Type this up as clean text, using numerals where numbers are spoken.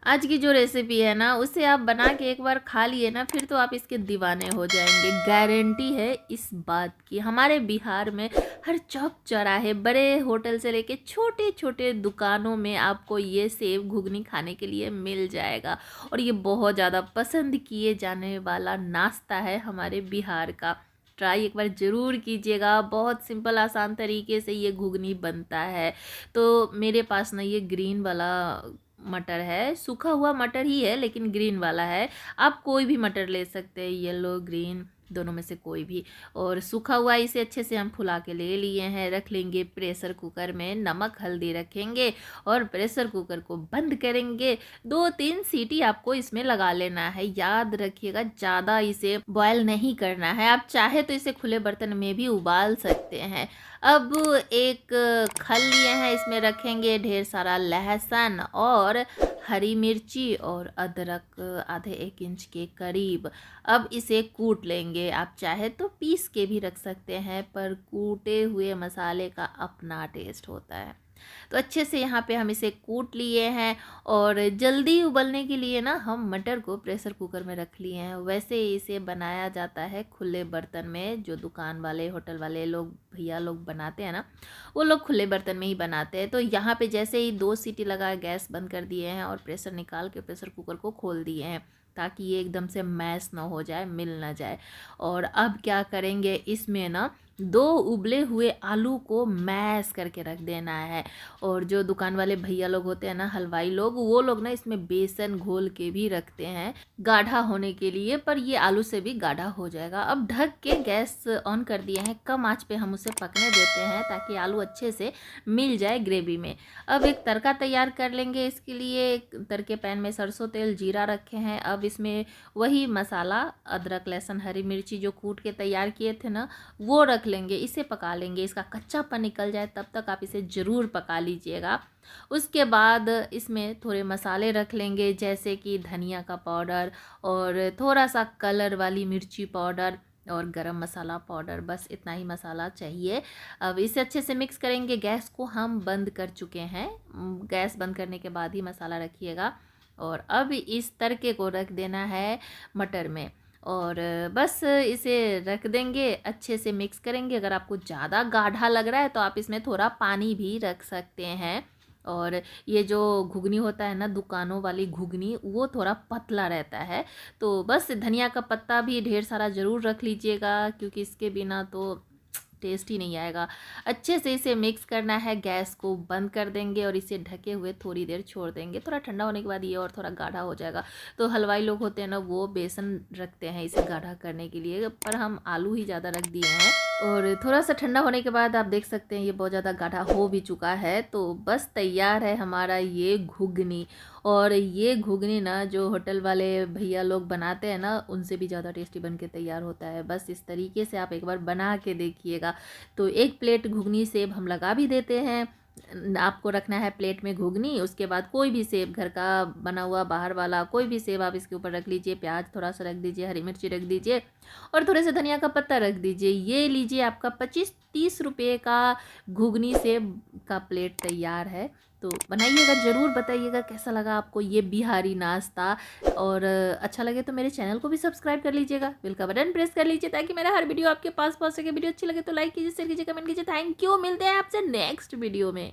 आज की जो रेसिपी है ना, उसे आप बना के एक बार खा लिए ना, फिर तो आप इसके दीवाने हो जाएंगे। गारंटी है इस बात की। हमारे बिहार में हर चौक चौराहे, बड़े होटल से लेके छोटे छोटे दुकानों में आपको ये सेव घुगनी खाने के लिए मिल जाएगा। और ये बहुत ज़्यादा पसंद किए जाने वाला नाश्ता है हमारे बिहार का। ट्राई एक बार ज़रूर कीजिएगा। बहुत सिंपल आसान तरीके से ये घुगनी बनता है। तो मेरे पास ना ये ग्रीन वाला मटर है, सूखा हुआ मटर ही है लेकिन ग्रीन वाला है। आप कोई भी मटर ले सकते हैं, येलो ग्रीन दोनों में से कोई भी। और सूखा हुआ इसे अच्छे से हम फुला के ले लिए हैं। रख लेंगे प्रेशर कुकर में, नमक हल्दी रखेंगे और प्रेशर कुकर को बंद करेंगे। 2-3 सीटी आपको इसमें लगा लेना है। याद रखिएगा ज़्यादा इसे बॉयल नहीं करना है। आप चाहे तो इसे खुले बर्तन में भी उबाल सकते हैं। अब एक खल लिए हैं, इसमें रखेंगे ढेर सारा लहसुन और हरी मिर्ची और अदरक आधे 1 इंच के करीब। अब इसे कूट लेंगे। आप चाहे तो पीस के भी रख सकते हैं, पर कूटे हुए मसाले का अपना टेस्ट होता है। तो अच्छे से यहाँ पे हम इसे कूट लिए हैं। और जल्दी उबलने के लिए ना हम मटर को प्रेशर कुकर में रख लिए हैं। वैसे इसे बनाया जाता है खुले बर्तन में। जो दुकान वाले, होटल वाले लोग, भैया लोग बनाते हैं ना, वो लोग खुले बर्तन में ही बनाते हैं। तो यहाँ पे जैसे ही 2 सीटी लगा, गैस बंद कर दिए हैं और प्रेशर निकाल के प्रेशर कुकर को खोल दिए हैं, ताकि ये एकदम से मैश ना हो जाए, मिल ना जाए। और अब क्या करेंगे, इसमें ना 2 उबले हुए आलू को मैश करके रख देना है। और जो दुकान वाले भैया लोग होते हैं ना, हलवाई लोग, वो लोग ना इसमें बेसन घोल के भी रखते हैं गाढ़ा होने के लिए, पर ये आलू से भी गाढ़ा हो जाएगा। अब ढक के गैस ऑन कर दिए हैं, कम आंच पे हम उसे पकने देते हैं ताकि आलू अच्छे से मिल जाए ग्रेवी में। अब एक तड़का तैयार कर लेंगे। इसके लिए एक तड़के पैन में सरसों तेल जीरा रखे हैं। अब इसमें वही मसाला, अदरक लहसुन हरी मिर्ची जो कूट के तैयार किए थे ना, वो रख लेंगे। इसे पका लेंगे, इसका कच्चापन निकल जाए तब तक आप इसे ज़रूर पका लीजिएगा। उसके बाद इसमें थोड़े मसाले रख लेंगे, जैसे कि धनिया का पाउडर और थोड़ा सा कलर वाली मिर्ची पाउडर और गरम मसाला पाउडर। बस इतना ही मसाला चाहिए। अब इसे अच्छे से मिक्स करेंगे। गैस को हम बंद कर चुके हैं। गैस बंद करने के बाद ही मसाला रखिएगा। और अब इस तड़के को रख देना है मटर में और बस इसे रख देंगे, अच्छे से मिक्स करेंगे। अगर आपको ज़्यादा गाढ़ा लग रहा है तो आप इसमें थोड़ा पानी भी रख सकते हैं। और ये जो घुगनी होता है ना, दुकानों वाली घुगनी, वो थोड़ा पतला रहता है। तो बस धनिया का पत्ता भी ढेर सारा ज़रूर रख लीजिएगा, क्योंकि इसके बिना तो टेस्ट ही नहीं आएगा। अच्छे से इसे मिक्स करना है। गैस को बंद कर देंगे और इसे ढके हुए थोड़ी देर छोड़ देंगे। थोड़ा ठंडा होने के बाद ये और थोड़ा गाढ़ा हो जाएगा। तो हलवाई लोग होते हैं ना, वो बेसन रखते हैं इसे गाढ़ा करने के लिए, पर हम आलू ही ज़्यादा रख दिए हैं। और थोड़ा सा ठंडा होने के बाद आप देख सकते हैं ये बहुत ज़्यादा गाढ़ा हो भी चुका है। तो बस तैयार है हमारा ये घुगनी। और ये घुगनी ना जो होटल वाले भैया लोग बनाते हैं ना, उनसे भी ज़्यादा टेस्टी बन के तैयार होता है। बस इस तरीके से आप एक बार बना के देखिएगा। तो 1 प्लेट घुगनी सेब हम लगा भी देते हैं। आपको रखना है प्लेट में घुगनी, उसके बाद कोई भी सेब, घर का बना हुआ बाहर वाला कोई भी सेब आप इसके ऊपर रख लीजिए। प्याज थोड़ा सा रख दीजिए, हरी मिर्ची रख दीजिए और थोड़े से धनिया का पत्ता रख दीजिए। ये लीजिए, आपका 25-30 रुपये का घुगनी सेब का प्लेट तैयार है। तो बनाइएगा, ज़रूर बताइएगा कैसा लगा आपको ये बिहारी नाश्ता। और अच्छा लगे तो मेरे चैनल को भी सब्सक्राइब कर लीजिएगा, बेल का बटन प्रेस कर लीजिए, ताकि मेरा हर वीडियो आपके पास पहुंच सके। वीडियो अच्छी लगे तो लाइक कीजिए, शेयर कीजिए, कमेंट कीजिए। Thank you. मिलते हैं आपसे नेक्स्ट वीडियो में।